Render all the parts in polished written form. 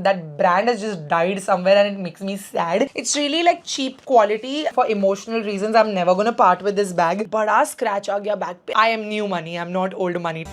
That brand has just died somewhere and it makes me sad. It's really like cheap quality. For emotional reasons, I'm never gonna part with this bag. Bada scratch aa gaya bag pe. I am new money, I'm not old money.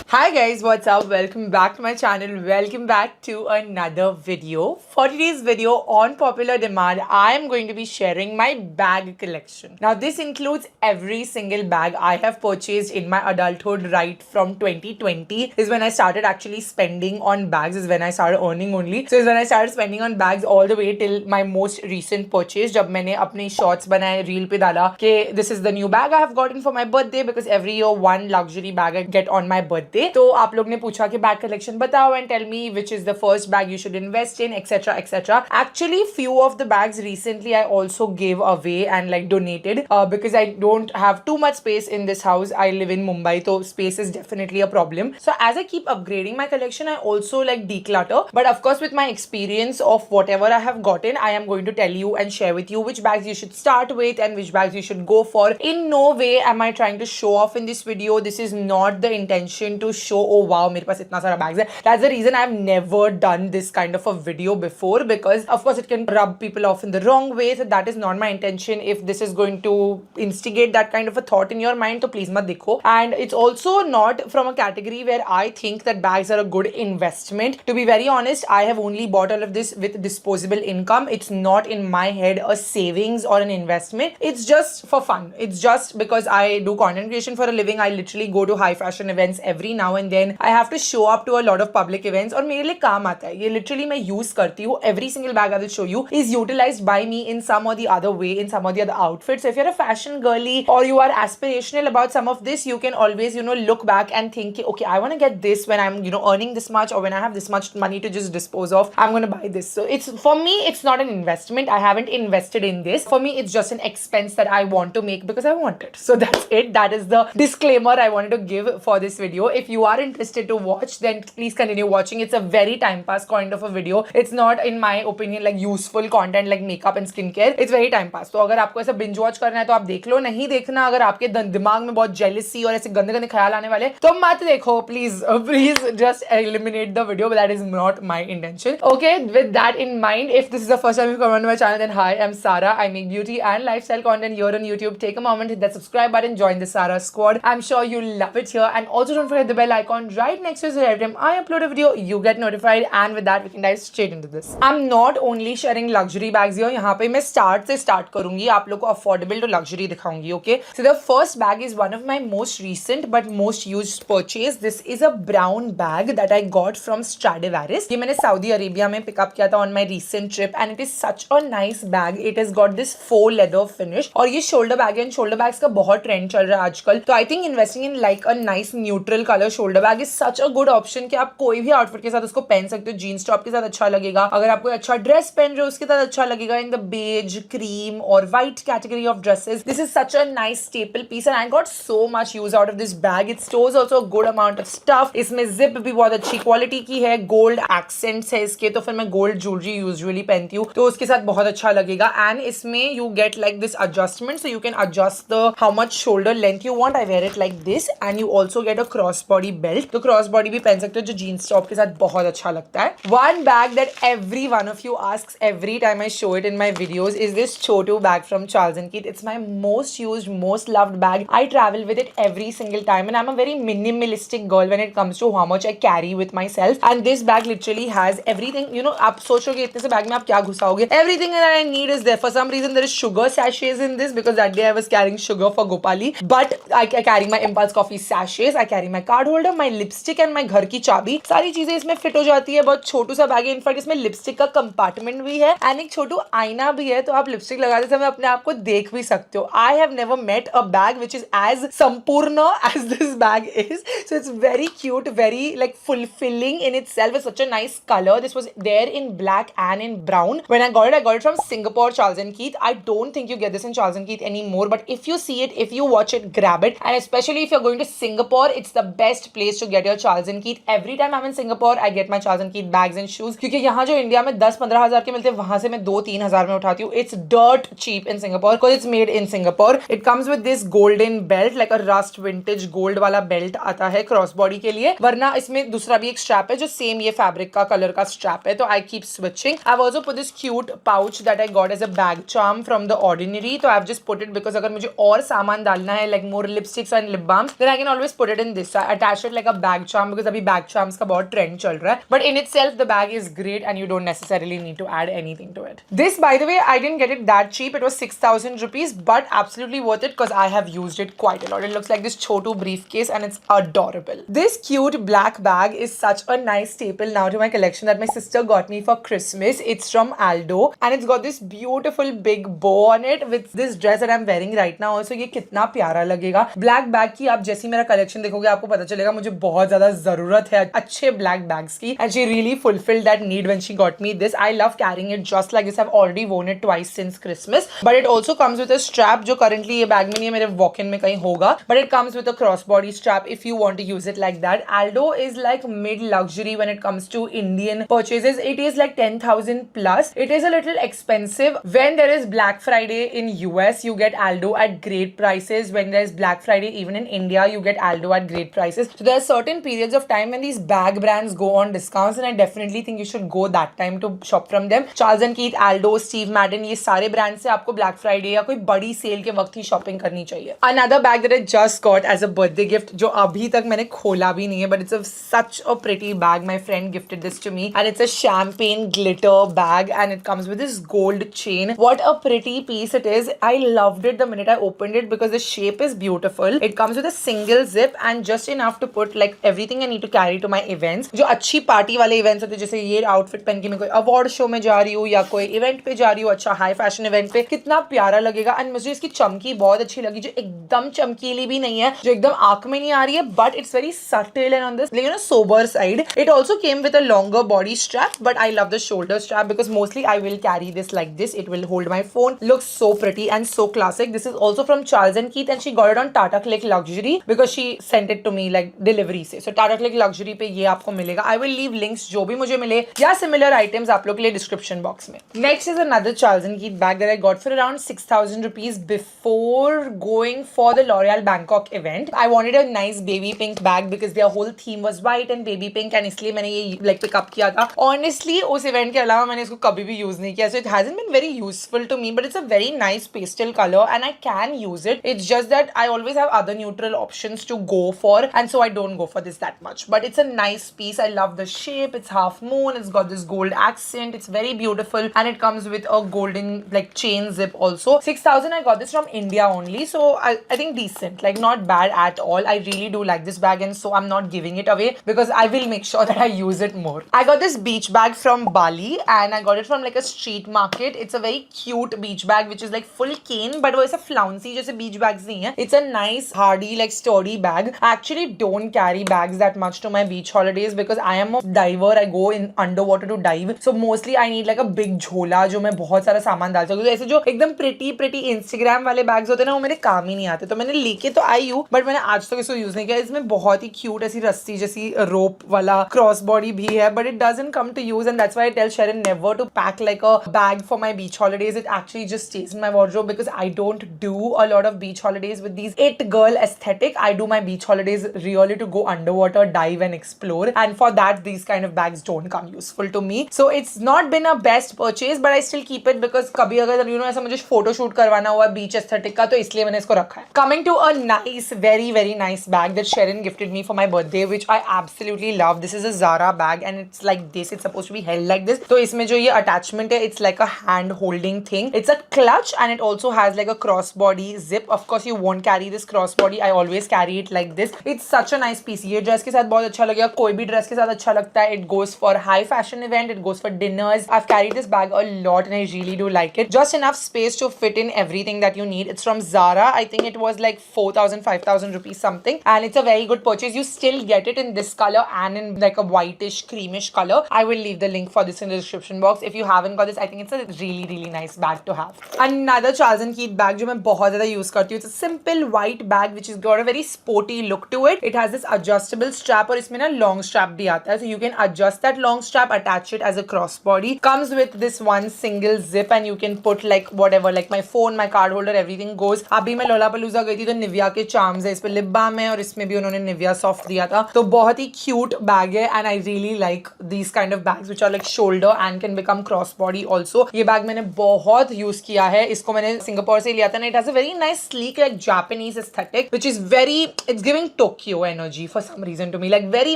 Hi guys, what's up? Welcome back to my channel. Welcome back to another video. For today's video, on popular demand, I am going to be sharing my bag collection. Now this includes every single bag I have purchased in my adulthood right from 2020 is when I started actually spending on bags, is when I started earning only. So is when I started spending on bags all the way till my most recent purchase जब मैंने अपने shorts बनाए reel पे डाला कि this is the new bag I have gotten for my birthday because every year one luxury bag I get on my birthday. तो आप लोग ने पूछा कि बैग कलेक्शन बताओ and tell me which is the first bag you should invest in, etc, etc. Actually, few of the bags recently I also gave away and like donated because I don't have too much space in this house. I live in Mumbai, so space is definitely a problem. So as I keep upgrading my collection, I also like declutter. But of course, with my experience of whatever I have gotten, I am going to tell you and share with you which bags you should start with and which bags you should go for. In no way am I trying to show off in this video. This is not the intention to show, oh wow, मेरे पास इतना सारा bags है. That's the reason I've never done this kind of a video before, because of course it can rub people off in the wrong way. So that is not my intention. If this is going to instigate that kind of a thought in your mind, तो please मत देखो. And it's also not from a category where I think that bags are a good investment. To be very honest, I have only bought all of this with disposable income. It's not in my head a savings or an investment. It's just for fun. It's just because I do content creation for a living. I literally go to high fashion events every now and then. I have to show up to a lot of public events और मेरे लिए काम आता है ये. Literally मैं use करती हूँ. Every single bag I will show you is utilized by me in some or the other way, in some or the other outfits. So if you're a fashion girly or you are aspirational about some of this, you can always, look back and think, okay, I want to get this when I'm, earning this much, or when I have this much money to just dispose of, I'm going to buy this. So it's, for me, it's not an investment. I haven't invested in this. For me, it's just an expense that I want to make because I want it. So that's it. That is the disclaimer I wanted to give for this video. If you are interested to watch, then please continue watching. It's a very time pass kind of a video. It's not, in my opinion, like useful content like makeup and skincare. It's very time pass. तो अगर आपको ऐसा binge watch करना है तो आप देख लो. नहीं देखना, अगर आपके दिमाग में बहुत jealousy और ऐसे गंदे गंदे ख्याल आने वाले तो मत देखो. Please just eliminate the video. But that is not my intention. Okay, with that in mind, if this is the first time you come on my channel, then hi, I'm Sara. I make beauty and lifestyle content here on YouTube. Take a moment, hit that subscribe button, join the Sara squad. I'm sure you'll love it here. And also don't forget the bell icon right next to it, so every time I upload a video, you get notified. And with that, we can dive straight into this. I'm not only sharing luxury bags here. यहाँ पे मैं start से start करूँगी. आप लोगों को affordable to luxury दिखाऊँगी. Okay. So the first bag is one of my most recent but most used purchase. This is a brown bag that I got from Stradivarius. ये मैंने Saudi Arabia में pick up किया था on my recent trip, and it is such a nice bag. It has got this faux leather finish. और ये shoulder bag है, and shoulder bags का बहुत trend चल रहा है आजकल. तो I think investing in like a nice neutral color shoulder bag is such a good option कि आप कोई भी outfit के साथ उसको पहन सकते हो. Jeans top के साथ अच्छा लगेगा. अगर आप कोई अच्छा dress पहन रहे हो उसके साथ अच्छा लगेगा. In the beige, cream or white category of dresses, this is such a nice staple piece, and I got so much use out of this bag. It stores also a good amount of stuff. इसमें zip भी बहुत अच्छी quality की है. Gold accents है इसके, तो फिर मैं gold jewelry usually पहनती हूँ तो उसके साथ बहुत अच्छा लगेगा. And इसमें you get like this adjustment, so you can adjust the how much shoulder length you want. I wear it like this, and you also get a crossbody belt. तो crossbody भी पहन सकते हो जो jeans top के साथ बहुत अच्छा लगता है. One bag that every one of you asks every time I show it in my videos is this Chotu bag from Charles & Keith. It's my most used, most loved bag. I travel with it every single time, and I'm a very minimalistic girl when it comes to how much I carry with myself. And this bag literally has everything. आप सोचोगे इतने से bag में आप क्या घुसाओगे? Everything that I need is there. For some reason there is sugar sachets in this because that day I was carrying sugar for Gopali. But I carry my Impulse Coffee sachets. I carry my card holder, my lipstick and my घर की चाबी. सारी चीजें इसमें fit हो जाती है. बहुत छोटू सा बैग है. इनफैक्ट इसमें लिपस्टिक का कंपार्टमेंट भी है एंड एक छोटू आईना भी है, तो आप लिपस्टिक लगाते समय अपने आप को देख भी सकते हो. I have never met a bag which is as sampurna as this bag is. So it's very cute, very like fulfilling in itself. It's such a nice color. This was there in black and in brown. When I got it from Singapore Charles & Keith. I don't think you get this in Charles & Keith anymore, but if you see it, if you watch it, grab it. And especially if you're going to Singapore, it's the best place to get your Charles and Keith. Every time I'm in Singapore, I get my Charles and Keith bags and shoes. क्योंकि यहाँ जो India में 10-15 हजार के मिलते हैं, वहां से मैं 2-3 हजार में उठाती हूँ. It's dirt cheap in Singapore because it's made in Singapore. It comes with this golden belt, like a rust vintage gold वाला belt आता है क्रॉस बॉडी के लिए. वरना इसमें दूसरा भी एक स्ट्रैप है जो सेम ये फैब्रिक का कलर का स्ट्रैप है. तो I keep switching. I've also put this cute pouch that I got as a bag charm from The Ordinary. तो I've just put it because अगर मुझे और सामान डालना है, like more lipsticks and lip balms, then I can always put it in this. So I attach it like a bag charm because अभी bag charms का बहुत trend चल रहा है. But in itself, the bag is great and you don't necessarily need to add anything to it. This, by the way, I didn't get it that cheap. It was 6,000 rupees, but absolutely worth it because I have used it quite a lot. It looks like this Chotu briefcase and it's adorable. This cute black bag is such a nice staple now to my collection that my sister got me for Christmas. It's from Aldo and it's got this beautiful big bow on it with this dress that I'm wearing right now. Also, ये कितना प्यारा लगेगा. Black bag की आप जैसी मेरा collection देखोगे आपको पता चलेगा मुझे बहुत ज़्यादा ज़रूरत है अच्छे black bags की. And she really fulfilled that need when she got me this. I love carrying it just like this. I've already worn it twice since Christmas. But it also comes with a strap जो currently ये bag में नहीं है, मेरे walk-in में कहीं होगा. But it comes with a crossbody strap if you want to use it like that. Aldo is like mid-luxury when it comes to Indian purchases. It is like 10,000 plus. It is a little expensive. When there is Black Friday in US, you get Aldo at great prices. When there is Black Friday even in India, you get Aldo at great prices. So there are certain periods of time when these bag brands go on discounts and I definitely think you should go that time to shop from them. Charles and Keith, Aldo, Steve Madden, ये सारे brands से आपको Black Friday या कोई बड़ी cell के वक्त ही shopping करनी चाहिए. Another bag that I just got as a birthday gift जो अभी तक मैंने खोला भी नहीं है, but it's such a pretty bag. My friend gifted this to me and it's a champagne glitter bag and it comes with this gold chain. What a pretty piece it is. I loved it the minute I opened it because the shape is beautiful. It comes with a single zip and just enough to put like everything I need to carry to my events. जो अच्छी party वाले events होते हैं, जैसे ये outfit पहन के मैं कोई अवार्ड शो में जा रही हूँ या कोई इवेंट पे जा रही हूँ, अच्छा हाई फैशन इवेंट पे, कितना प्यारा लगेगा. एंड मुझे इसकी चमकी बहुत अच्छी लगी, जो एकदम चमकीली भी नहीं है, जो एकदम आंख में नहीं आ रही है, but it's very subtle and on this sober side. It also came with a longer body strap, but I love the shoulder strap because mostly I will carry this like this. It will hold my phone. Looks so pretty and so classic. This is also from Charles and Keith and she got it on Tata Click Luxury because she sent it to me like delivery से. So Tata Click Luxury पे ये आपको मिलेगा. I will leave links जो भी मुझे मिले या similar items आप लोग के लिए description box में. Next is another Charles and Keith bag that I got for around 6,000 rupees before going for the L'Oreal Bangkok event. I wanted a nice baby pink bag because their whole theme was white and baby pink and इसलिए मैंने ये like pick up किया था. Honestly उस event के अलावा मैंने इसको कभी भी use नहीं किया, so it hasn't been very useful to me, but it's a very nice pastel color and I can use it. It's just that I always have other neutral options to go for and so I don't go for this that much, but it's a nice piece. I love the shape. It's half moon. It's got this gold accent. It's very beautiful and it comes with a golden like chain zip also. 6,000. I got this from India only, so I think decent, like not bad at all. I really do like this bag and so I'm not giving it away because I will make sure that I use it more. I got this beach bag from Bali and I got it from like a street market. It's a very cute beach bag which is like full cane, but वो ऐसा flouncy जैसे beach bags नहीं है. It's a nice hardy like sturdy bag. I actually don't carry bags that much to my beach holidays because I am a diver. I go in underwater to dive, so mostly I need like a big झोला जो मैं बहुत सारा सामान डाल सकूँ. तो ऐसे जो एकदम pretty Instagram वाले bags होते हैं ना, वो मेरे काम ही नहीं आते. तो मैंने लेके तो आई हूँ, but मैंने आज तक इसको यूज नहीं किया. इसमें बहुत ही cute ऐसी रस्सी जैसी rope वाला cross body भी है, but it doesn't come to use and that's why I tell Sharon never to pack like a bag for my beach holidays. It actually just stays in my wardrobe because I don't do a lot of beach holidays with these it girl aesthetic. I do my beach holidays really to go underwater, dive and explore, and for that these kind of bags don't come useful to me. So it's not been a best purchase, but I still keep it because कभी अगर you know ऐसा मुझे photo shoot करवाना हुआ beach aesthetic का, तो इसलिए मैंने इसको रखा है. Coming to a nice, very nice bag that Sharon gifted me for my birthday, which I absolutely love. This is a Zara bag and it's like this. It's supposed to be held like this. तो इसमें जो ये attachment है, it's like a hand holding thing. It's a clutch and it also has like a crossbody zip. Of course you won't carry this crossbody. I always carry it like this. It's such a nice piece. ये dress के साथ बहुत अच्छा लगेगा. कोई भी dress के साथ अच्छा लगता है. It goes for high fashion event. It goes for dinners. I've carried this bag a lot and I really do like it. Just enough space to fit in everything that you need. It's from Zara. I think it was like 4,000, 5,000 rupees something. And it's a very good purchase. You still get it in this color and in like a whitish, creamish color. I will leave the link for this in the description box. If you haven't got this, I think it's a really nice bag to have. Another Charles and Keith bag जो मैं बहुत ज़्यादा use करती हूँ. It's a simple white bag which has got a very sporty look to it. It has this adjustable strap और इसमें ना long strap भी आता है, so you can adjust that long strap, attach it as a crossbody. Comes with this one single zip and you can put like whatever, like my phone, my card holder, everything goes. अभी मैं Lollapalooza गई थी तो Nivea के charms है, इस पे lip balm है और इसमें भी उन्होंने निविया सॉफ्ट दिया था, तो बहुत ही क्यूट बैग है and I really like these kind of bags which are like shoulder and can become crossbody also. ये बैग मैंने बहुत यूज किया है, इसको मैंने सिंगापुर से लिया था ना. It has a very nice sleek like Japanese aesthetic which is very, it's giving Tokyo energy for some reason to me, like very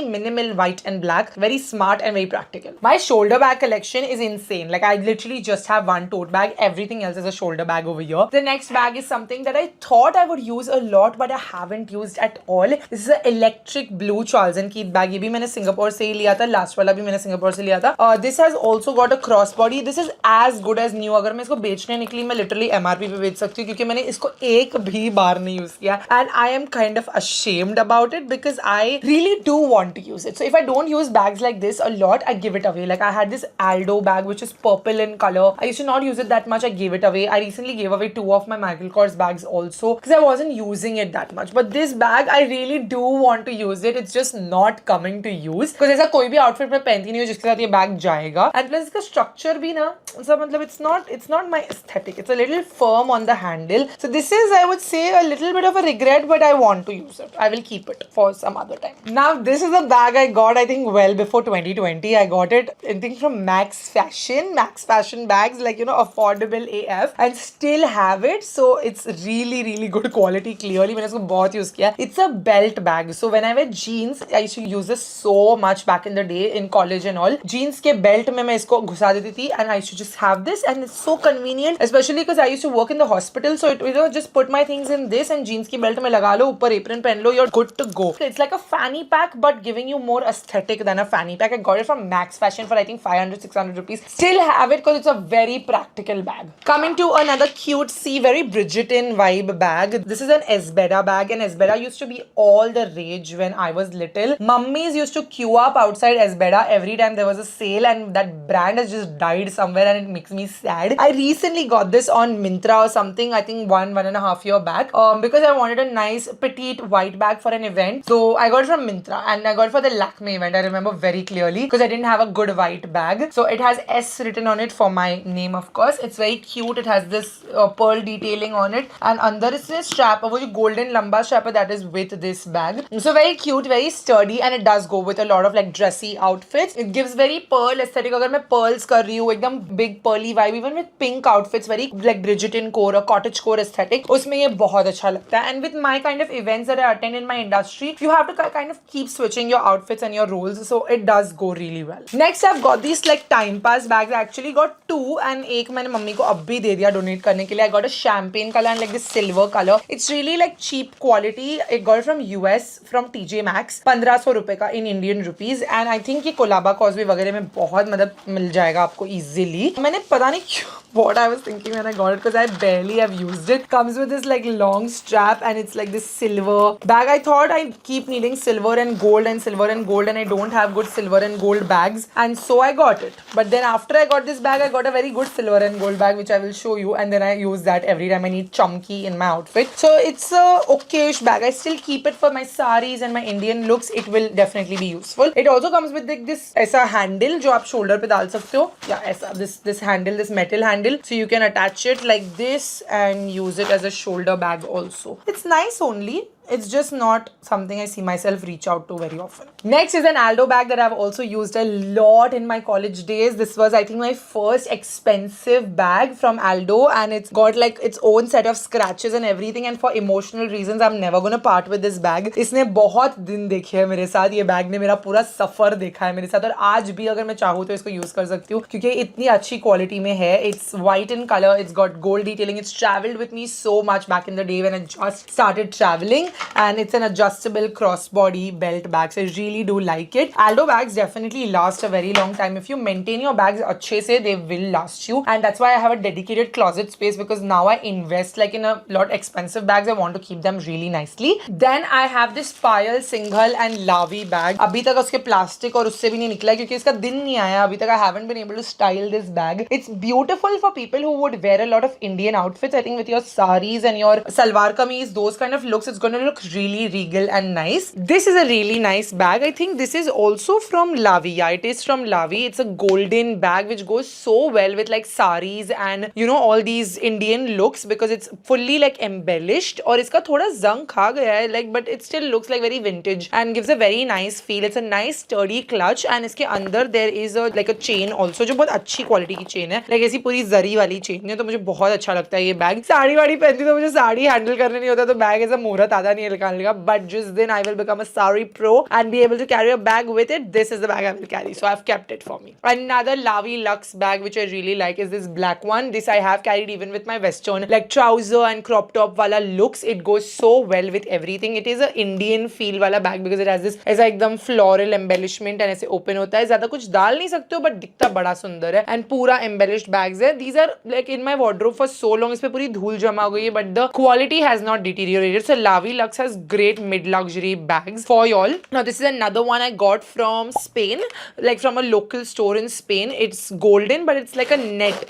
minimal white and black, very smart and very practical. My shoulder bag collection is insane. Like I literally just have one tote bag, everything else is a shoulder bag over here. The next bag is something that I thought I would use a lot but I haven't used at all. This is an electric blue Charles & Keith bag. ये भी मैंने Singapore से ही लिया था, last वाला भी मैंने Singapore से लिया था. This has also got a crossbody. This is as good as new. अगर मैं इसको बेचने निकली मैं literally MRP पे बेच सकती हूँ क्योंकि मैंने इसको एक भी बार नहीं यूज किया. And I am kind of ashamed about it because I really do want to use it. So if I don't use bags like this a lot, I give it away. Like I had this Aldo bag which is purple in color. I used to not use it that much. I gave it away. I recently gave away 2 of my Michael Kors bags also because I wasn't using it that much. But this bag, I really do want to use it. It's just not coming to use because ऐसा कोई भी outfit में पहनती नहीं हूँ जिसके साथ ये bag जाएगा. And plus इसका structure भी ना, मतलब it's not my aesthetic. It's a little firm on the handle. So this is, I would say, a little bit of a regret, but I want to use it. I will keep it for some other time. Now this is a bag I got, I think, well before 2020. I got it, I think, from Max Fashion. Max Fashion bags, like, you know, affordable AF, and still have it. So it's really, really good quality. Clearly, मैंने इसको बहुत use किया. It's a belt bag. So when I wear jeans, I used to use this so much back in the day in college and all. Jeans के belt में मैं इसको घुसा देती थी, and I used to just have this, and it's so convenient, especially because I used to work in the hospital. So it, you know, just put my things in this and jeans की belt में लगा लो, ऊपर apron पहन लो, you're good to go. It's like a fanny pack but giving you more aesthetic than a fanny pack. I got it from Max Fashion for I think 500-600 rupees. Still have it because it's a very practical bag. Coming to another cutesy, very Bridgerton vibe bag. This is an Esbeda bag, and Esbeda used to be all the rage when I was little. Mummies used to queue up outside Esbeda every time there was a sale, and that brand has just died somewhere and it makes me sad. I recently got this on Myntra or something, I think 1.5 year back, because I wanted a nice petite white bag for an event. So I got it from Myntra and I got it for the Lakme event. I remember very clearly because I didn't have a good white bag. So it has S written on it for my name, of course. It's very cute. It has this pearl detailing on it, and under is this strap, वो जो golden lamba strap that is with this bag. So very cute, very sturdy, and it does go with a lot of like dressy outfits. It gives very pearl aesthetic. अगर मैं pearls कर रही हूँ, एकदम big pearly vibe, even with pink outfits, very like Bridgerton core or cottage core aesthetic, उसमें ये बहुत अच्छा लगता है. And with my kind of events that I attend in my industry, you have to kind of keep switching your outfits and your roles, so it does go really well. Next I've got these like time pass bags. I actually got 2 and एक मैंने mummy को अब भी दे दिया donate करने के लिए. I got a champagne color and like this silver color. It's really like cheap quality. I got it from US from TJ Maxx, 1500 रुपए का in Indian rupees, and I think ये कोलाबा कॉजवे वगैरह में बहुत मतलब मिल जाएगा आपको easily. मैंने पता नहीं क्यों, what I was thinking when I got it, because I barely have used it. Comes with this like long strap and it's like this silver bag. I thought I keep needing silver and gold and silver and gold, and I don't have good silver and gold bags, and so I got it. But then after I got this bag, I got a very good silver and gold bag which I will show you, and then I use that every time I need chunky in my outfit. So it's a okayish bag. I still keep it for my saris and my Indian looks. It will definitely be useful. It also comes with like this ऐसा handle जो आप shoulder पे डाल सकते हो, या ऐसा this handle, this metal handle, so you can attach it like this and use it as a shoulder bag also. It's nice only. It's just not something I see myself reach out to very often. Next is an Aldo bag that I've also used a lot in my college days. This was, I think, my first expensive bag from Aldo, and it's got like its own set of scratches and everything, and for emotional reasons I'm never gonna part with this bag. इसने बहुत दिन देखे है मेरे साथ, ये bag ने मेरा पूरा सफर देखा है मेरे साथ, और आज भी अगर मैं चाहूँ तो इसको यूज कर सकती हूँ क्योंकि इतनी अच्छी क्वालिटी में है. It's white in color, it's got gold detailing, it's traveled with me so much back in the day when I just started traveling, and it's an adjustable crossbody belt bag, so I really do like it. Aldo bags definitely last a very long time. If you maintain your bags अच्छे से, they will last you, and that's why I have a dedicated closet space, because now I invest like in a lot expensive bags. I want to keep them really nicely. Then I have this Payal Singhal and Lavi bag. अभी तक उसके plastic और उससे भी नहीं निकला क्योंकि इसका दिन नहीं आया अभी तक. I haven't been able to style this bag. It's beautiful for people who would wear a lot of Indian outfits. I think with your saris and your salwar kameez, those kind of looks, it's going to gonna look really regal and nice. This is a really nice bag. I think this is also from Lavi. Yeah, it is from Lavi. It's a golden bag which goes so well with like saris and you know all these Indian looks because it's fully like embellished और इसका थोड़ा जंग खा गया है like but it still looks like very vintage and gives a very nice feel. It's a nice sturdy clutch and इसके अंदर there is a like a chain also जो बहुत अच्छी क्वालिटी की चेन है like ऐसी पूरी जरी वाली चेन है तो मुझे बहुत अच्छा लगता है ये बैग. साड़ी वाड़ी पहनती तो मुझे साड़ी हैंडल करने नहीं होता तो बैग ऐसा मुहूर्त आता नहीं है निकालने का but just then I will become a sari pro and be able to carry a bag with it. This is the bag I will carry so I've kept it for me. Another Lavi Lux bag which I really like is this black one. This I have carried even with my western like trouser and crop top wala looks. It goes so well with everything. It is a Indian feel wala bag because it has this ऐसा एकदम floral embellishment and ऐसे open होता है. ज़्यादा कुछ डाल नहीं सकते हो but दिखता बड़ा सुंदर है and पूरा embellished bags है. These are like in my wardrobe for so long. इस पे पूरी धूल जमा हो गई है but the quality has not deteriorated. So Lavi Lux has great mid luxury bags for y'all. Now this is another one I got from Spain, like from a local store in Spain. It's golden but it's like a net.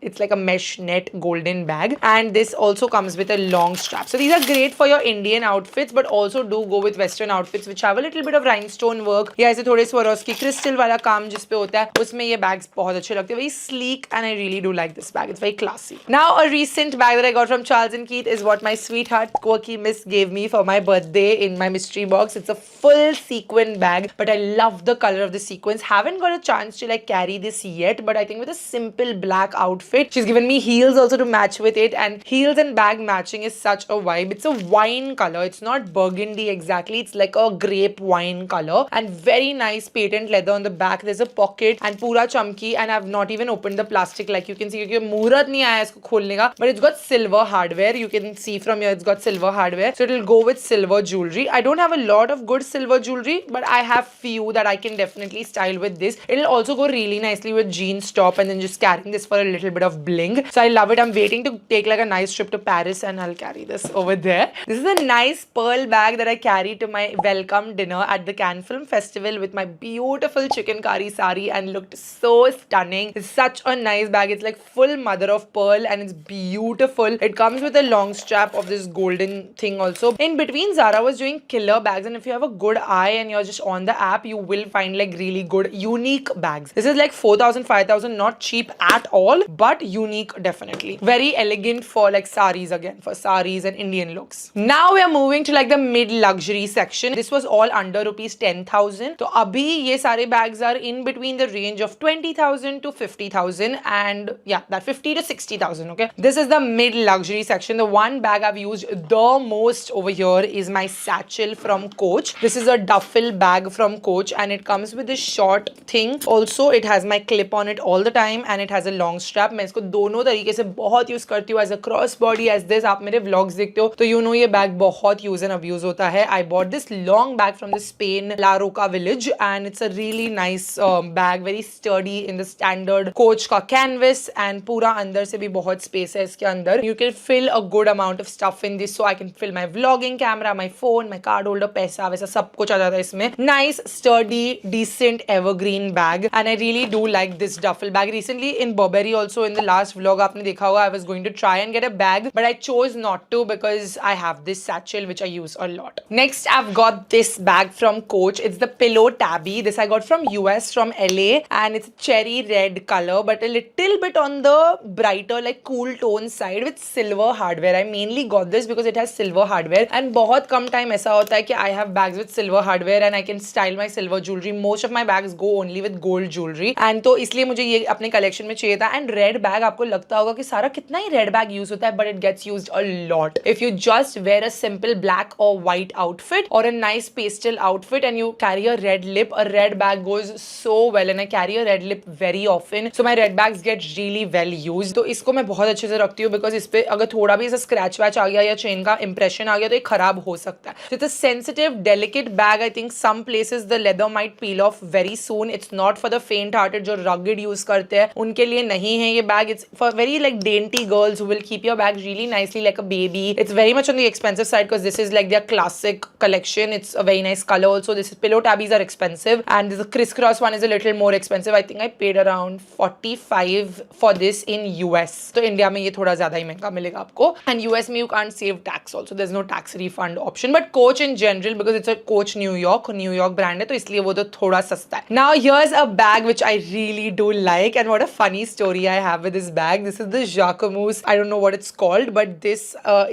It's like a mesh net golden bag and this also comes with a long strap. So these are great for your Indian outfits but also do go with western outfits which have a little bit of rhinestone work या ऐसे थोड़े Swarovski crystal वाला काम जिस पे होता है उसमें ये bags बहुत अच्छे लगते हैं. Very sleek and I really do like this bag. It's very classy. Now a recent bag that I got from Charles & Keith is what my sweetheart quirky miss gave me for my birthday in my mystery box. It's a full sequin bag but I love the color of the sequins. Haven't got a chance to like carry this yet but I think with a simple black outfit. She's given me heels also to match with it and heels and bag matching is such a vibe. It's a wine color. It's not burgundy exactly. It's like a grape wine color and very nice patent leather on the back. There's a pocket and pura chumki and I've not even opened the plastic like you can see क्योंकि मुहूर्त नहीं आया इसको खोलने का but it's got silver hardware. You can see from here it's got silver hardware so it'll go with silver jewelry. I don't have a lot of good silver jewelry but I have few that I can definitely style with this. It'll also go really nicely with jeans top and then just carrying this for a little bit of bling. So I love it. I'm waiting to take like a nice trip to Paris and I'll carry this over there. This is a nice pearl bag that I carry to my welcome dinner at the Cannes Film Festival with my beautiful chicken curry sari and looked so stunning. It's such a nice bag. It's like full mother of pearl and it's beautiful. It comes with a long strap of this golden thing also. In between Zara was doing killer bags and if you have a good eye and you're just on the app you will find like really good unique bags. This is like 4,000 5,000 not cheap at all but unique definitely. Very elegant for like saris again for saris and Indian looks. Now we are moving to like the mid luxury section. This was all under rupees 10,000. So abhi ye sare bags are in between the range of 20,000 to 50,000 and yeah that 50 to 60,000. Okay, this is the mid luxury section. The one bag I've used the most over here is my satchel from Coach. This is a duffel bag from Coach and it comes with this short thing. Also it has my clip on it all the time and it has a long strap. मैं इसको दोनों तरीके से बहुत use करती हूँ as a cross body as this. आप मेरे vlogs देखते हो तो you know ये बैग बहुत use and abuse होता है. I bought this long bag from the Spain La Roca village and it's a really nice bag, very sturdy in the standard Coach का canvas and पूरा अंदर से भी बहुत space है इसके अंदर. You can fill a good amount of stuff in this so I can fill my vlogging camera, my phone, my card holder, पैसा वैसा सब कुछ आ जाता है इसमें. Nice sturdy decent evergreen bag and I really do like this duffel bag. Recently in Burberry also in the last vlog आपने देखा होगा I was going to try and get a bag but I chose not to because I have this satchel which I use a lot. Next I've got this bag from Coach. It's the Pillow Tabby. This I got from US from LA and it's cherry red color but a little bit on the brighter like cool tone side with silver hardware. I mainly got this because it has silver hardware and बहुत कम time ऐसा होता है कि I have bags with silver hardware and I can style my silver jewelry. Most of my bags go only with gold jewelry and तो इसलिए मुझे ये अपने collection में चाहिए था. And red bag आपको लगता होगा कि सारा कितना ही red bag use होता है but it gets used a lot. If you just wear a simple black or white outfit or a nice pastel outfit and you carry a red lip, a red bag goes so well and I carry a red lip very often so my red bags get really well used. तो इसको मैं बहुत अच्छे से रखती हूँ because इस पे अगर थोड़ा भी ऐसा scratch वैच आ गया या chain का impression आ गया तो ये खराब हो सकता है. So it's a sensitive delicate bag. I think some places the leather might peel off very soon. It's not for the faint hearted जो rugged use करते हैं उनके लिए नहीं है ये bag. It's for very like dainty girls who will keep your bag really nicely like a baby. It's very much on the expensive side because this is like their classic collection. It's a very nice color also. This is pillow tabbies are expensive, and this crisscross one is a little more expensive. I think I paid around 45 for this in US. So India में ये थोड़ा ज़्यादा ही महंगा मिलेगा आपको. And US में you can't save tax also. There's no tax refund option. But Coach in general, because it's a Coach New York brand है, तो इसलिए वो तो थोड़ा सस्ता है. Now here's a bag which I really do like, and what a funny story I have with this bag. This is the Jacquemus. I don't know what it's called, but this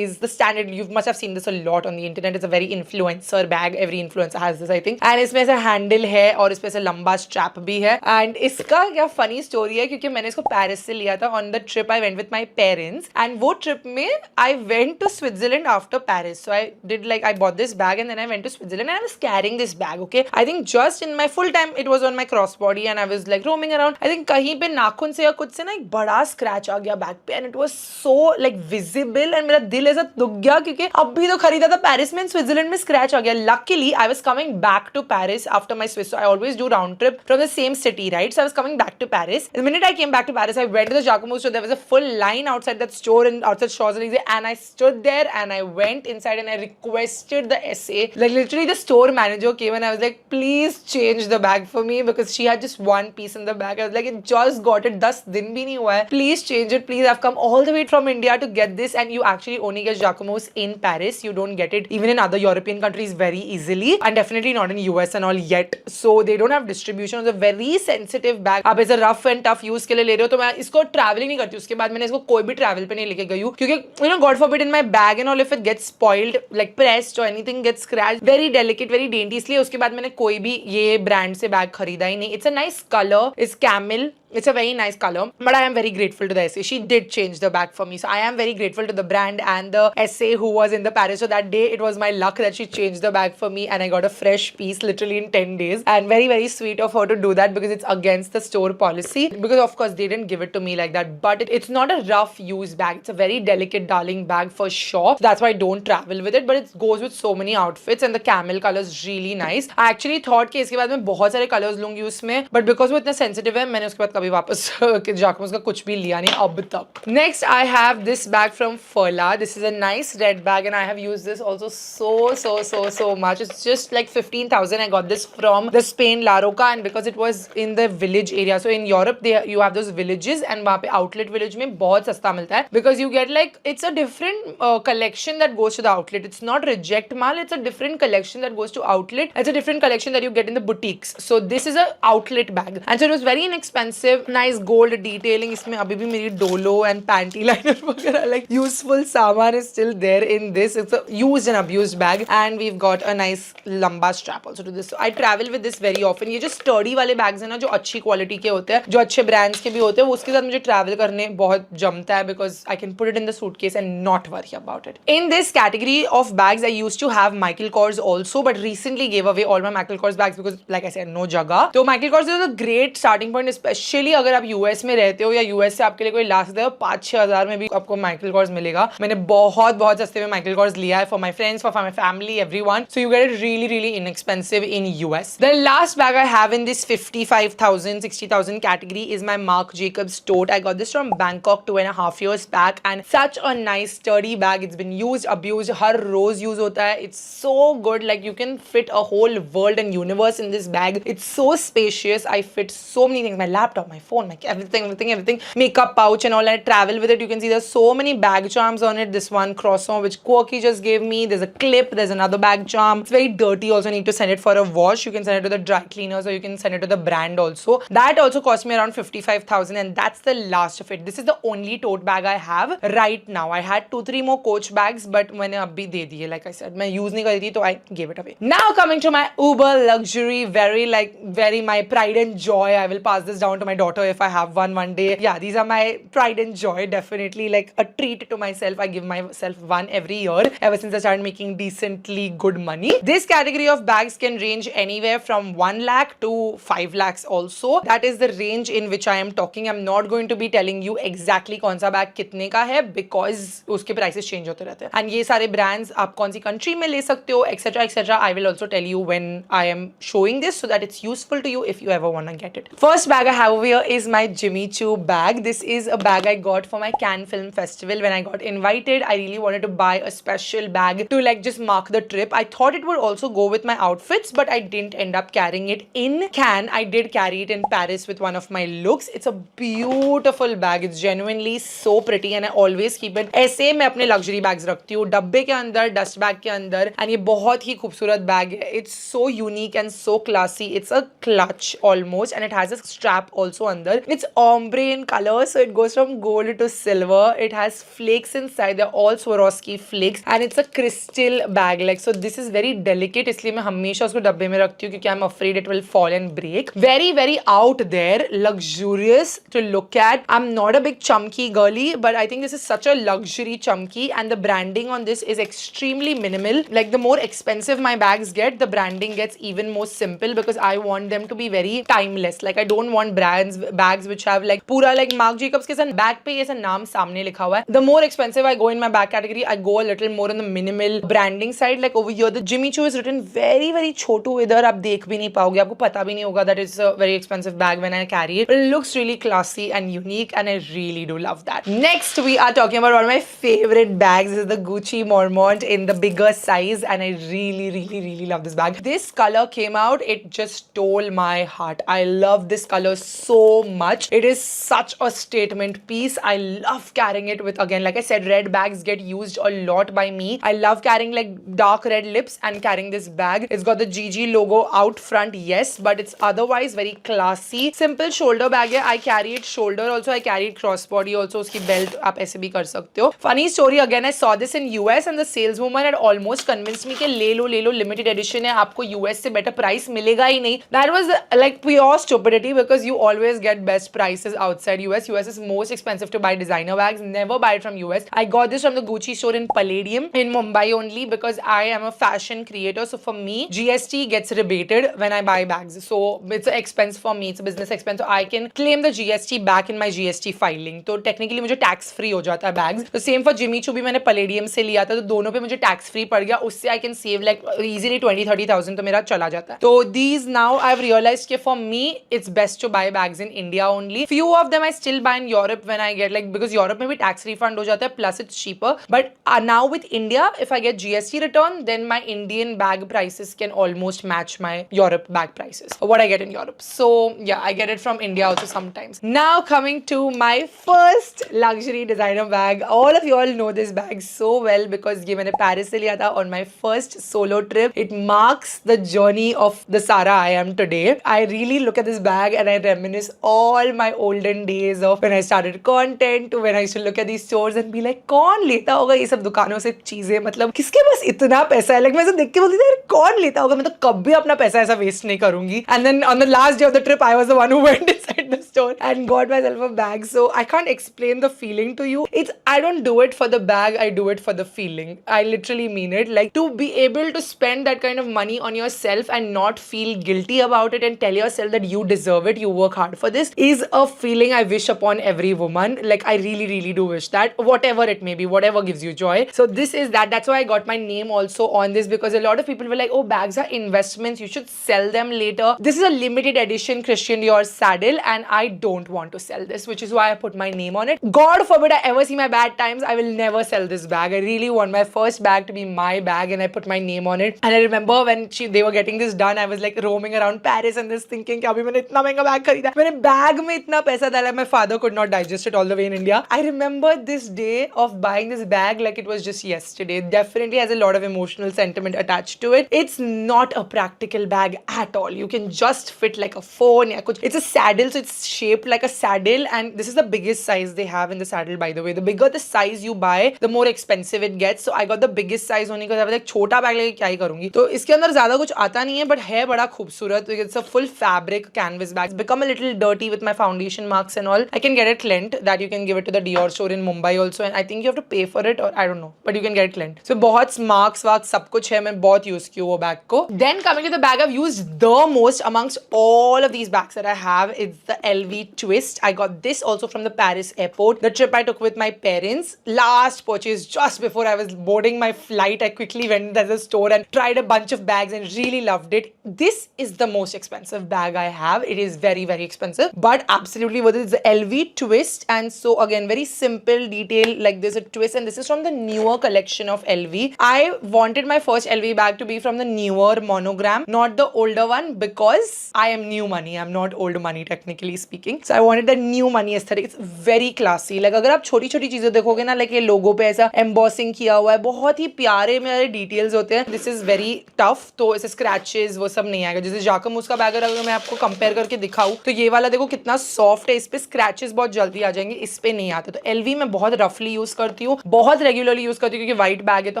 is the standard. You must have seen this a lot on the internet. It's a very influencer bag. Every influencer has this, I think. And इसमें ऐसा handle है और इसमें ऐसा लंबा strap भी है. And इसका क्या फनी स्टोरी है, क्योंकि मैंने इसको पेरिस से लिया था on the trip I went with my parents, and वो ट्रिप में I went to Switzerland after Paris. So I did like I bought this bag and then I went to Switzerland and I was carrying this bag. Okay, I think just in my full time it was on my cross body and I was like roaming around. I think कहीं पे नाखून से या कुछ से ना एक बड़ा स्क्रैच आ गया बैग पे, and it was so like visible, and मेरा दिल ऐसा दुख गया क्योंकि अब भी तो खरीदा था पेरिस में, स्विट्जरलैंड में स्क्रैच आ गया. Luckily I was coming back to Paris after my Swiss. So I always do round trip from the same city, right? So I was coming back to Paris. The minute I came back to Paris, I went to the Jacquemus store. There was a full line outside that store and outside Champs-Elysees, and I stood there and I went inside and I requested the SA. Like literally, the store manager came and I was like, "Please change the bag for me," because she had just one piece in the bag. I was like, "It just got it. 10 दिन भी नहीं हुआ है. Please change it, please. I've come all the way from India to get this, and you actually only get Jacquemus in Paris. You don't get it even in other European countries very easily, and definitely not in US and all yet." So they don't have distribution. It's a very sensitive bag. आप ऐसे rough and tough use के लिए ले रहे हो, तो मैं इसको traveling नहीं करती. उसके बाद मैंने इसको कोई भी travel पे नहीं लेके गई हूँ, क्योंकि you know, God forbid in my bag and all, if it gets spoiled, like pressed or anything gets scratched, very delicate, very dainty. इसलिए उसके बाद मैंने कोई भी ये brand से bag खरीदा ही नहीं. It's a nice color. It's camel. It's a very nice color, but I am very grateful to the SA. She did change the bag for me, so I am very grateful to the brand and the SA who was in the Paris. So that day, it was my luck that she changed the bag for me, and I got a fresh piece literally in 10 days. And very, very sweet of her to do that, because it's against the store policy. Because of course they didn't give it to me like that, but it's not a rough use bag. It's a very delicate, darling bag for sure. So that's why I don't travel with it, but it goes with so many outfits, and the camel color is really nice. I actually thought कि इसके बाद मैं बहुत सारे colors लूँगी उसमें, but because वो इतना sensitive है, मैंने उसके बाद कभी वापस Jacquemus का कुछ भी लिया नहीं अब तक. Next I have this bag from Furla. This is a nice red bag, and I have used this also so much. It's just like 15,000. I got this from the Spain La Roca, and because it was in the village area. So in Europe you have those villages, and वहाँ पे outlet village में बहुत सस्ता मिलता है, because you get like, it's a different collection that goes to the outlet. It's not reject mal. It's a different collection that goes to outlet. It's a different collection that you get in the boutiques. So this is a outlet bag, and so it was very inexpensive. Nice gold detailing. इसमें अभी भी मेरी Dolo and panty liner वगैरह like useful सामान is still there in this. It's a used and abused bag, and we've got a nice लंबा strap also to this. So I travel with this very often. ये जो sturdy वाले bags हैं ना, जो अच्छी quality के होते हैं, जो अच्छे brands के भी होते हैं, वो उसके साथ मुझे travel करने बहुत जमता है, because I can put it in the suitcase and not worry about it. In this category of bags, I used to have Michael Kors also, but recently gave away all my Michael Kors bags because like I said, no जगह. तो Michael Kors is a great starting point, especially अगर आप US में रहते हो या US से आपके लिए कोई ला सकते हो. 5-6 हज़ार में भी आपको माइकल कॉर्स मिलेगा. मैंने बहुत सस्ते में माइकल कॉर्स लिया है for my friends, for my family, everyone. So you get it really inexpensive in US. The last bag I have in this 55,000 60,000 category is my Marc Jacobs tote. I got this from Bangkok 2.5 years back, and such a nice sturdy bag. It's been used, abused, हर रोज use होता है. It's so good, like you can fit a whole world and universe in this bag. It's so spacious. I fit so many things, my laptop, my phone, my everything, makeup pouch and all. I travel with it. You can see there's so many bag charms on it. This one croissant which Quirky just gave me. There's a clip. There's another bag charm. It's very dirty also. Need to send it for a wash. You can send it to the dry cleaners, or you can send it to the brand also. That also cost me around 55,000, and that's the last of it. This is the only tote bag I have right now. I had 2-3 more Coach bags, but मैंने अभी दे दिए. Like I said, मैं use नहीं करी थी, तो I gave it away. Now coming to my Uber luxury, very my pride and joy. I will pass this down to my daughter if I have one day. Yeah, these are my pride and joy, definitely like a treat to myself. I give myself one every year ever since I started making decently good money. This category of bags can range anywhere from 1 lakh to 5 lakhs also. That is the range in which I am talking. I'm not going to be telling you exactly कौन सा bag कितने का है, because उसके prices change होते रहते हैं, and ये सारे brands आप कौन सी country में ले सकते हो, etc. I will also tell you when I am showing this, so that it's useful to you if you ever want to get it. First bag I have over here is my Jimmy Choo bag. This is a bag I got for my Cannes Film Festival when I got invited. I really wanted to buy a special bag to like just mark the trip. I thought it would also go with my outfits, but I didn't end up carrying it in Cannes. I did carry it in Paris with one of my looks. It's a beautiful bag. It's genuinely so pretty and I always keep it. ऐसे मैं अपने luxury bags रखती हूँ, डब्बे के अंदर, dust bag के अंदर, and ये बहुत ही खूबसूरत bag है. It's so unique and so classy. It's a clutch almost and it has a strap also under. It's ombre in color, so it goes from gold to silver. It has flakes inside. They're all Swarovski flakes and it's a crystal bag. Like, so this is very delicate, इसलिए मैं हमेशा उसको डब्बे में रखती हूँ क्योंकि I'm afraid it will fall and break. Very, very out there, luxurious to look at. I'm not a big chunky girly, but I think this is such a luxury chunky and the branding on this is extremely minimal. Like the more expensive my bags get, the branding gets even more simple because I want them to be very timeless. Like I don't want bags which have like पूरा like Marc Jacobs के साथ bag पे ऐसा नाम सामने लिखा हुआ है. The more expensive I go in my bag category, I go a little more on the minimal branding side. Like over here, the Jimmy Choo is written very, very छोटू. इधर आप देख भी नहीं पाओगे, आपको पता भी नहीं होगा that it's a very expensive bag when I carry it. But it looks really classy and unique and I really do love that. Next, we are talking about one of my favorite bags. This is the Gucci Marmont in the bigger size and I really, really, really love this bag. This color came out, it just stole my heart. I love this color so much. It is such a statement piece. I love carrying it with, again, like I said, red bags get used a lot by me. I love carrying like dark red lips and carrying this bag. It's got the GG logo out front, yes, but it's otherwise very classy. Simple shoulder bag hai. I carry it shoulder also, I carry it crossbody also. Uski belt aap aise bhi kar sakte ho. Funny story, again, I saw this in US and the saleswoman had almost convinced me ke le lo, limited edition hai, aapko US se better price milega hi nahi. That was like pure stupidity because you always get best prices outside US. US is most expensive to buy designer bags. Never buy it from US. I got this from the Gucci store in Palladium in Mumbai only because I am a fashion creator. So for me, GST gets rebated when I buy bags. So it's an expense for me. It's a business expense. So I can claim the GST back in my GST filing. So technically मुझे tax free हो जाता है bags. So same for Jimmy Choo भी मैंने Palladium से लिया था तो दोनों पे मुझे tax free पड़ गया. उससे I can save like easily 20-30,000 तो मेरा चला जाता है. So these now I've realized कि for me it's best to buy bags in India only. Few of them I still buy in Europe when I get like because Europe में भी tax refund हो जाता है plus it's cheaper. But now with India, if I get GST return, then my Indian bag prices can almost match my Europe bag prices or what I get in Europe. So yeah, I get it from India also sometimes. Now coming to my first luxury designer bag. All of you all know this bag so well because ये मैंने Paris से लिया था on my first solo trip. It marks the journey of the Sarah I am today. I really look at this bag and I reminisce all my olden days of when I started content to when I used to look at these stores and be like, कौन लेता होगा ये सब दुकानों से चीजें, मतलब किसके पास इतना पैसा है. Like मैं ऐसे देख के बोलती थी यार कौन लेता होगा, मैं तो कभी अपना पैसा ऐसा वेस्ट नहीं करूंगी. And then on the last day of the trip, I was the one who went inside the store and got myself a bag. So I can't explain the feeling to you. I don't do it for the bag, I do it for the feeling. I literally mean it. Like to be able to spend that kind of money on yourself and not feel guilty about it and tell yourself that you deserve it, you work hard for this, is a feeling I wish upon every woman. Like I really, really do wish that, whatever it may be, whatever gives you joy. So this is that. That's why I got my name also on this because a lot of people were like, oh, bags are investments, you should sell them later. This is a limited edition Christian Dior saddle and I don't want to sell this, which is why I put my name on it. God forbid I ever see my bad times, I will never sell this bag. I really want my first bag to be my bag and I put my name on it. And I remember when they were getting this done, I was like roaming around Paris and just thinking कि अभी मैंने इतना महंगा bag खरीदा, मैंने bag में इतना पैसा डाला. My father could not digest it all the way in India. I remember this day of buying this bag like it was just yesterday. It definitely has a lot of emotional sentiment attached to it. It's not a practical bag at all. You can just fit like a phone. It's a saddle, so it's shaped like a saddle and this is the biggest size they have in the saddle, by the way. The bigger the size you buy, the more expensive it gets. So I got the biggest size only because I was like छोटा bag लेके क्या ही करूंगी. तो इसके अंदर ज्यादा कुछ आता नहीं है but है बड़ा खूबसूरत. It's a full fabric canvas bag. It's become a little dirty with my foundation marks and all. I can get it lent that you can give it to the Dior store in Mumbai also and I think you have to pay for it or I don't know but you can get it lent. So बहुत marks वार्क्स सब कुछ है. मैं बहुत use की हूँ वो bag को. Then coming to the bag I've used the most amongst all of these bags that I have, it's the LV Twist. I got this also from the Paris airport. The trip I took with my parents. Last purchase just before I was boarding my flight. I quickly went to the store and tried a bunch of bags and really loved it. This is the most expensive bag I have. It is very, very expensive. expensive, but absolutely worth it. It's the LV twist, and so again, very simple detail, like there's a twist, and this is from the newer collection of LV. I wanted my first LV bag to be from the newer monogram, not the older one, because I am new money. I'm not old money technically speaking. So I wanted the new money aesthetic. It's very classy. Like अगर आप छोटी छोटी चीजें देखोगे ना, like ये लोगो पे ऐसा एम्बॉसिंग किया हुआ है, बहुत ही प्यारे मेरे डिटेल्स होते हैं. दिस इज वेरी टफ, तो ऐसे स्क्रैचेस वो सब नहीं आएगा. जैसे जाकमूस का बैग अगर मैं आपको कंपेयर करके दिखाऊं तो ये वाला देखो कितना सॉफ्ट है, इस पे स्क्रैचेस बहुत जल्दी आ जाएंगे, इस पे नहीं आते. तो एलवी में बहुत रफली यूज करती हूँ, बहुत रेगुलरली यूज करती हूँ, क्योंकि व्हाइट बैग है तो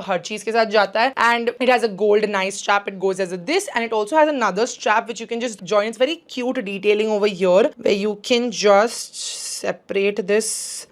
हर चीज के साथ जाता है. And it has a gold nice strap, it goes as this, and it also has another strap which you can just join. It's very cute detailing over here where you can just separate this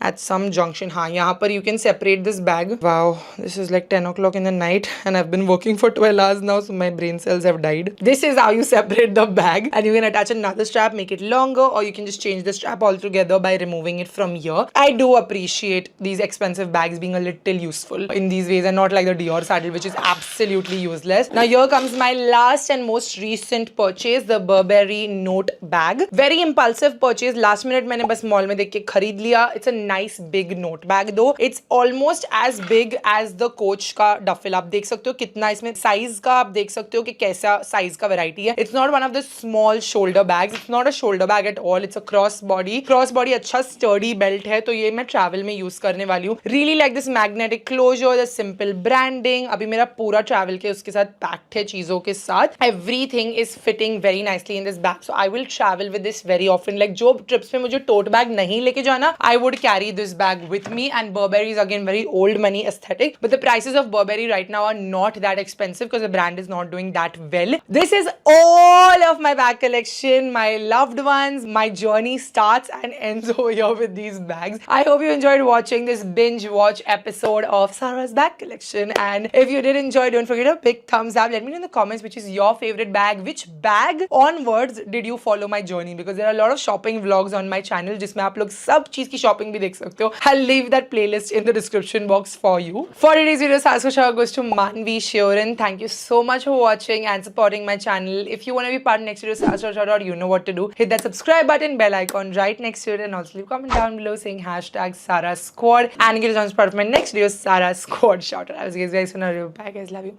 at some junction. हाँ, यहाँ पर you can separate this bag. Wow, this is like 10 o'clock in the night and I've been working for 12 hours now, so my brain cells have died. This is how you separate the bag, and you can attach another strap, make it longer, or you can just change the strap altogether by removing it from here. I do appreciate these expensive bags being a little useful in these ways and not like the Dior saddle, which is absolutely useless. Now here comes my last and most recent purchase, the Burberry Note bag. Very impulsive purchase. Last minute मैंने बस mall में देख के खरीद लिया. It's a nice big note bag too. It's almost as big as the coach का duffel. आप देख सकते हो कितना इसमें साइज का, आप देख सकते हो कि कैसा साइज का वैरायटी है. It's not one of the small shoulder bags. It's not a shoulder bag at all. It's a cross body अच्छा स्टर्डी बेल्ट है, तो ये मैं ट्रैवल में यूज करने वाली हूँ. Really like this magnetic closure, the simple branding. अभी मेरा पूरा ट्रैवल के उसके साथ पैक्ड है चीजों के साथ. Everything is fitting very nicely in this bag, so I will travel with this very often. Like जो ट्रिप्स में मुझे टोट बैग नहीं लेके जाना, I would carry this bag with me. And Burberry is again very old money aesthetic, but the prices of Burberry right now are not that expensive because the brand is not doing that well. This is all of my bag collection, my loved ones. My journey starts and ends over here with these bags. I hope you enjoyed watching this binge watch episode of Sarah's bag collection, and if you did enjoy, don't forget a big thumbs up. Let me know in the comments which is your favorite bag. Which bag onwards did you follow my journey, because there are a lot of shopping vlogs on my channel जिसमें आप लोग सब चीज की shopping भी देख सकते हो. I'll leave that playlist in the description box for you. For today's video, Sasko Shah goes to Manvi Shioran. Thank you so much for watching and supporting my channel. If you want to be part of next video, Sasko Shah, you know what to do. Hit that subscribe button, bell icon right next to it, and also leave a comment down below saying hashtag Sarah Squad, and get as part of my next video, Sarah Squad shoutout. I was guys, when I will be back, guys, love you.